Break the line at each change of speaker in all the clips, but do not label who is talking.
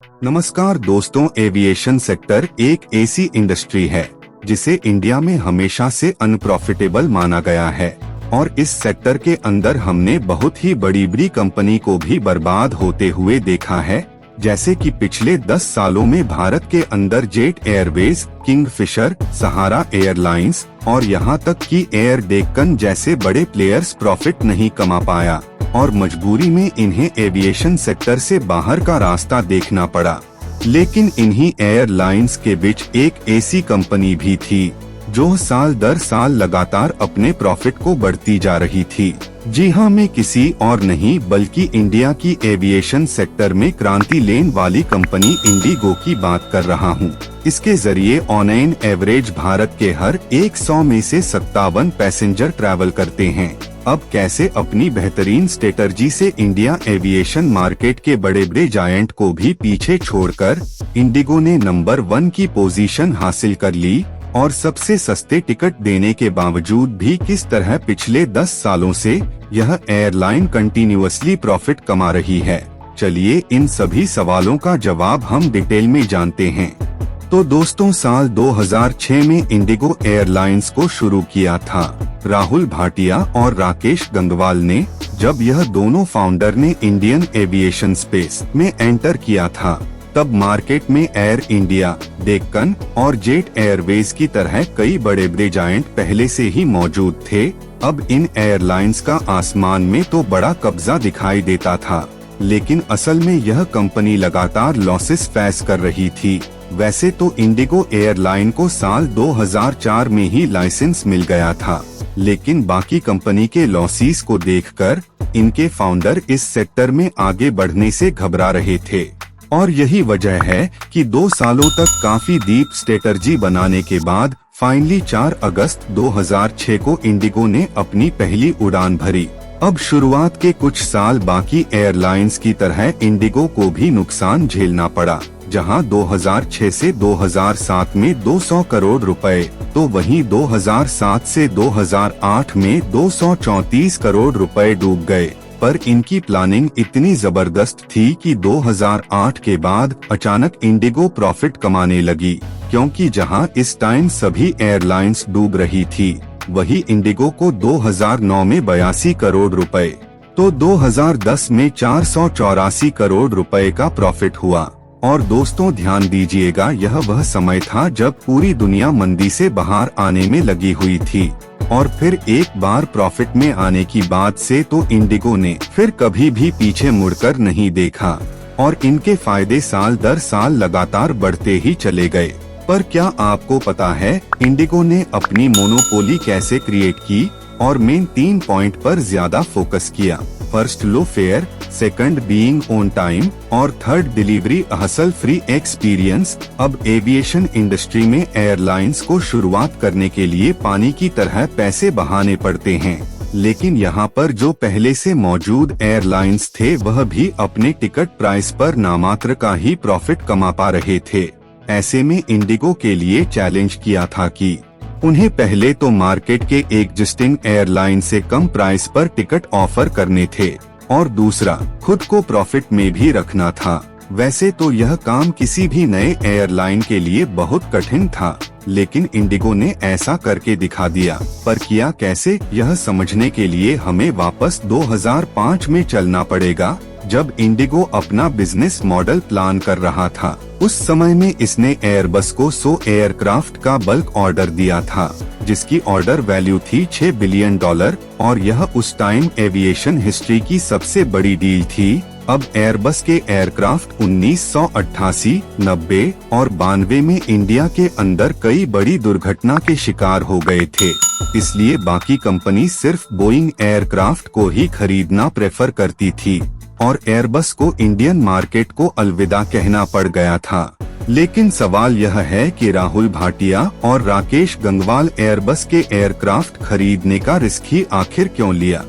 नमस्कार दोस्तों, aviation sector एक ऐसी इंडस्ट्री है जिसे इंडिया में हमेशा से अनप्रॉफिटेबल माना गया है और इस सेक्टर के अंदर हमने बहुत ही बड़ी बड़ी कंपनी को भी बर्बाद होते हुए देखा है। जैसे कि पिछले 10 सालों में भारत के अंदर जेट एयरवेज, किंगफिशर, सहारा एयरलाइंस और यहाँ तक कि एयर डेक्कन जैसे बड़े प्लेयर्स प्रॉफिट नहीं कमा पाया और मजबूरी में इन्हें एविएशन सेक्टर से बाहर का रास्ता देखना पड़ा। लेकिन इन्हीं एयरलाइंस के बीच एक ऐसी कंपनी भी थी जो साल दर साल लगातार अपने प्रॉफिट को बढ़ती जा रही थी। जी हाँ, मैं किसी और नहीं बल्कि इंडिया की एविएशन सेक्टर में क्रांति लेने वाली कंपनी इंडिगो की बात कर रहा हूँ। इसके जरिए ऑन एन एवरेज भारत के हर 100 में से 57 पैसेंजर ट्रैवल करते हैं। अब कैसे अपनी बेहतरीन स्ट्रेटजी से इंडिया एविएशन मार्केट के बड़े बड़े जायंट को भी पीछे छोड़कर इंडिगो ने नंबर 1 की पोजीशन हासिल कर ली और सबसे सस्ते टिकट देने के बावजूद भी किस तरह पिछले 10 सालों से यह एयरलाइन कंटिन्यूअसली प्रॉफिट कमा रही है। चलिए इन सभी सवालों का जवाब हम डिटेल में जानते हैं। तो दोस्तों, साल 2006 में इंडिगो एयरलाइंस को शुरू किया था राहुल भाटिया और राकेश गंगवाल ने। जब यह दोनों फाउंडर ने इंडियन एविएशन स्पेस में एंटर किया था तब मार्केट में एयर इंडिया, डेक्कन और जेट एयरवेज की तरह कई बड़े बड़े जायंट पहले से ही मौजूद थे। अब इन एयरलाइंस का आसमान में तो बड़ा कब्जा दिखाई देता था, लेकिन असल में यह कंपनी लगातार लॉसेस फेस कर रही थी। वैसे तो इंडिगो एयरलाइन को साल 2004 में ही लाइसेंस मिल गया था, लेकिन बाकी कंपनी के लॉसेस को देखकर इनके फाउंडर इस सेक्टर में आगे बढ़ने से घबरा रहे थे। और यही वजह है कि 2 सालों तक काफी डीप स्ट्रेटजी बनाने के बाद फाइनली 4 अगस्त 2006 को इंडिगो ने अपनी पहली उड़ान भरी। अब शुरुआत के कुछ साल बाकी एयरलाइंस की तरह इंडिगो को भी नुकसान झेलना पड़ा। जहां 2006 से 2007 में 200 करोड़ रुपए, तो वहीं 2007 से 2008 में 234 करोड़ रुपए डूब गए। पर इनकी प्लानिंग इतनी जबरदस्त थी कि 2008 के बाद अचानक इंडिगो प्रॉफिट कमाने लगी, क्योंकि जहां इस टाइम सभी एयरलाइंस डूब रही थी, वही इंडिगो को 2009 में 82 करोड़ रुपए, तो 2010 में 484 करोड़ रुपए का प्रॉफिट हुआ। और दोस्तों ध्यान दीजिएगा, यह वह समय था जब पूरी दुनिया मंदी से बाहर आने में लगी हुई थी और फिर एक बार प्रॉफिट में आने की बात से तो इंडिगो ने फिर कभी भी पीछे मुड़कर नहीं देखा और इनके फायदे साल दर साल लगातार बढ़ते ही चले गए। पर क्या आपको पता है इंडिगो ने अपनी मोनोपोली कैसे क्रिएट की? और मेन 3 पॉइंट पर ज्यादा फोकस किया। First, low fare, second, being on time और third, delivery hassle free experience. अब एविएशन इंडस्ट्री में एयरलाइंस को शुरुआत करने के लिए पानी की तरह पैसे बहाने पड़ते हैं, लेकिन यहाँ पर जो पहले से मौजूद एयरलाइंस थे वह भी अपने टिकट प्राइस पर नामात्र का ही प्रॉफिट कमा पा रहे थे। ऐसे में इंडिगो के लिए चैलेंज किया था कि उन्हें पहले तो मार्केट के एग्जिस्टिंग एयरलाइन से कम प्राइस पर टिकट ऑफर करने थे और दूसरा, खुद को प्रॉफिट में भी रखना था। वैसे तो यह काम किसी भी नए एयरलाइन के लिए बहुत कठिन था, लेकिन इंडिगो ने ऐसा करके दिखा दिया। पर किया कैसे, यह समझने के लिए हमें वापस 2005 में चलना पड़ेगा, जब इंडिगो अपना बिजनेस मॉडल प्लान कर रहा था। उस समय में इसने एयरबस को 100 एयरक्राफ्ट का बल्क ऑर्डर दिया था, जिसकी ऑर्डर वैल्यू थी $6 बिलियन और यह उस टाइम एविएशन हिस्ट्री की सबसे बड़ी डील थी। अब एयरबस के एयरक्राफ्ट 1988, 90 और 92 में इंडिया के अंदर कई बड़ी दुर्घटना के शिकार हो गए थे, इसलिए बाकी कंपनी सिर्फ बोइंग एयरक्राफ्ट को ही खरीदना प्रेफर करती थी और एयरबस को इंडियन मार्केट को अलविदा कहना पड़ गया था। लेकिन सवाल यह है कि राहुल भाटिया और राकेश गंगवाल एयरबस के एयरक्राफ्ट खरीदने का रिस्क ही आखिर क्यों लिया?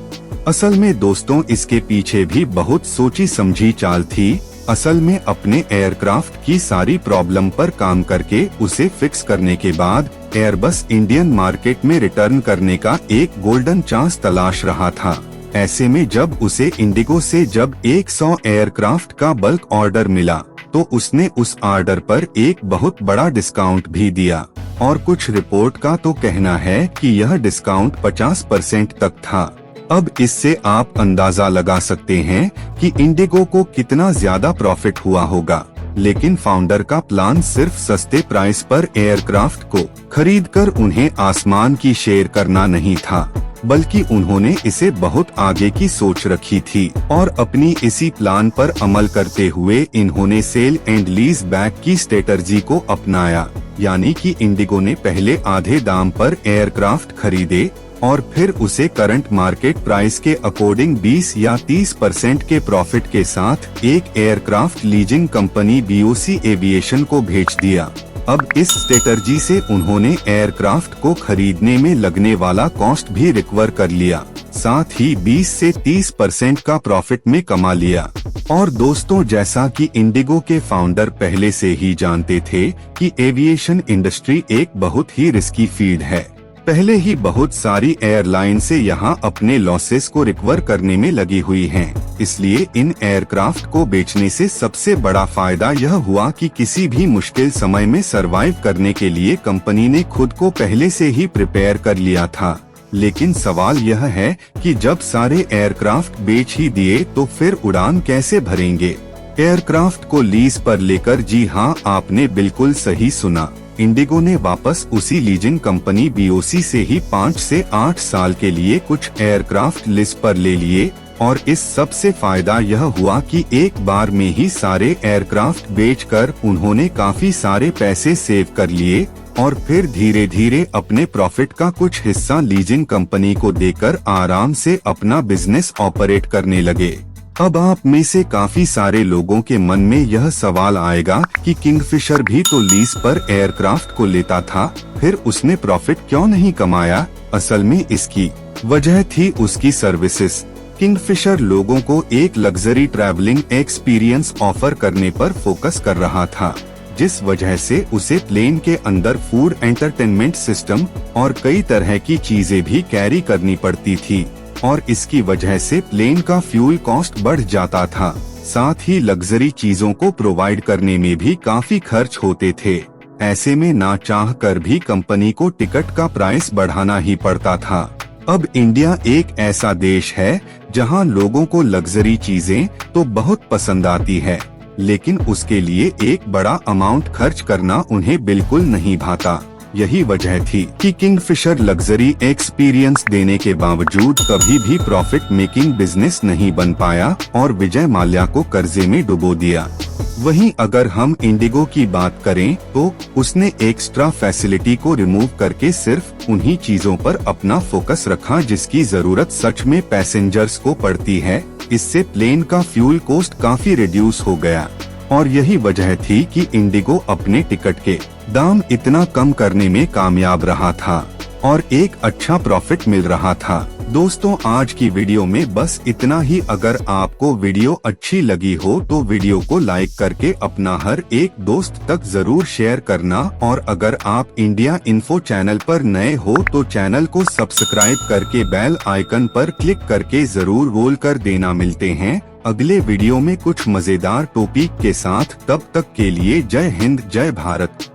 असल में दोस्तों, इसके पीछे भी बहुत सोची समझी चाल थी। असल में अपने एयरक्राफ्ट की सारी प्रॉब्लम पर काम करके उसे फिक्स करने के बाद एयरबस इंडियन मार्केट में रिटर्न करने का एक गोल्डन चांस तलाश रहा था। ऐसे में जब उसे इंडिगो से जब 100 एयरक्राफ्ट का बल्क ऑर्डर मिला तो उसने उस ऑर्डर पर एक बहुत बड़ा डिस्काउंट भी दिया और कुछ रिपोर्ट का तो कहना है कि यह डिस्काउंट 50% तक था। अब इससे आप अंदाजा लगा सकते हैं कि इंडिगो को कितना ज्यादा प्रॉफिट हुआ होगा। लेकिन फाउंडर का प्लान सिर्फ सस्ते प्राइस पर एयरक्राफ्ट को खरीदकर उन्हें आसमान की शेयर करना नहीं था, बल्कि उन्होंने इसे बहुत आगे की सोच रखी थी और अपनी इसी प्लान पर अमल करते हुए इन्होंने सेल एंड लीज बैक की स्ट्रेटजी को अपनाया। यानी कि इंडिगो ने पहले आधे दाम पर एयरक्राफ्ट खरीदे और फिर उसे करंट मार्केट प्राइस के अकॉर्डिंग 20 या 30% के प्रॉफिट के साथ एक aircraft leasing company BOC aviation को भेज दिया। अब इस स्ट्रेटजी से उन्होंने एयरक्राफ्ट को खरीदने में लगने वाला कॉस्ट भी रिकवर कर लिया, साथ ही 20 से 30% का प्रॉफिट में कमा लिया। और दोस्तों, जैसा कि इंडिगो के फाउंडर पहले से ही जानते थे कि एविएशन इंडस्ट्री एक बहुत ही रिस्की फील्ड है। पहले ही बहुत सारी एयरलाइन से यहाँ अपने लॉसेस को रिकवर करने में लगी हुई हैं। इसलिए इन एयरक्राफ्ट को बेचने से सबसे बड़ा फायदा यह हुआ कि किसी भी मुश्किल समय में सरवाइव करने के लिए कंपनी ने खुद को पहले से ही प्रिपेयर कर लिया था। लेकिन सवाल यह है कि जब सारे एयरक्राफ्ट बेच ही दिए तो फिर उड़ान कैसे भरेंगे? एयरक्राफ्ट को लीज पर लेकर, जी हाँ, आपने बिल्कुल सही सुना, इंडिगो ने वापस उसी लीजिंग कंपनी BOC से ही 5 से 8 साल के लिए कुछ एयरक्राफ्ट लीज पर ले लिए और इस सब से फायदा यह हुआ कि एक बार में ही सारे एयरक्राफ्ट बेचकर उन्होंने काफी सारे पैसे सेव कर लिए और फिर धीरे धीरे अपने प्रॉफिट का कुछ हिस्सा लीजिंग कंपनी को देकर आराम से अपना बिजनेस ऑपरेट करने लगे। अब आप में से काफी सारे लोगों के मन में यह सवाल आएगा कि किंगफिशर भी तो लीज पर एयरक्राफ्ट को लेता था, फिर उसने प्रॉफिट क्यों नहीं कमाया? असल में इसकी वजह थी उसकी सर्विसेज। किंगफिशर लोगों को एक लग्जरी ट्रैवलिंग एक्सपीरियंस ऑफर करने पर फोकस कर रहा था, जिस वजह से उसे प्लेन के अंदर फूड, एंटरटेनमेंट सिस्टम और कई तरह की चीजें भी कैरी करनी पड़ती थी और इसकी वजह से प्लेन का फ्यूल कॉस्ट बढ़ जाता था। साथ ही लग्जरी चीजों को प्रोवाइड करने में भी काफी खर्च होते थे। ऐसे में ना चाह कर भी कंपनी को टिकट का प्राइस बढ़ाना ही पड़ता था। अब इंडिया एक ऐसा देश है जहां लोगों को लग्जरी चीजें तो बहुत पसंद आती है, लेकिन उसके लिए एक बड़ा अमाउंट खर्च करना उन्हें बिल्कुल नहीं भाता। यही वजह थी कि किंगफिशर लग्जरी एक्सपीरियंस देने के बावजूद कभी भी प्रॉफिट मेकिंग बिजनेस नहीं बन पाया और विजय माल्या को कर्जे में डुबो दिया। वहीं अगर हम इंडिगो की बात करें तो उसने एक्स्ट्रा फैसिलिटी को रिमूव करके सिर्फ उन्हीं चीजों पर अपना फोकस रखा जिसकी जरूरत सच में पैसेंजर्स को पड़ती है। इससे प्लेन का फ्यूल कॉस्ट काफी रिड्यूस हो गया और यही वजह थी कि इंडिगो अपने टिकट के दाम इतना कम करने में कामयाब रहा था और एक अच्छा प्रॉफिट मिल रहा था। दोस्तों, आज की वीडियो में बस इतना ही। अगर आपको वीडियो अच्छी लगी हो तो वीडियो को लाइक करके अपना हर एक दोस्त तक जरूर शेयर करना और अगर आप इंडिया इन्फो चैनल पर नए हो तो चैनल को सब्सक्राइब करके बेल आइकन पर क्लिक करके जरूर रोल कर देना। मिलते हैं अगले वीडियो में कुछ मजेदार टॉपिक के साथ। तब तक के लिए जय हिंद, जय भारत।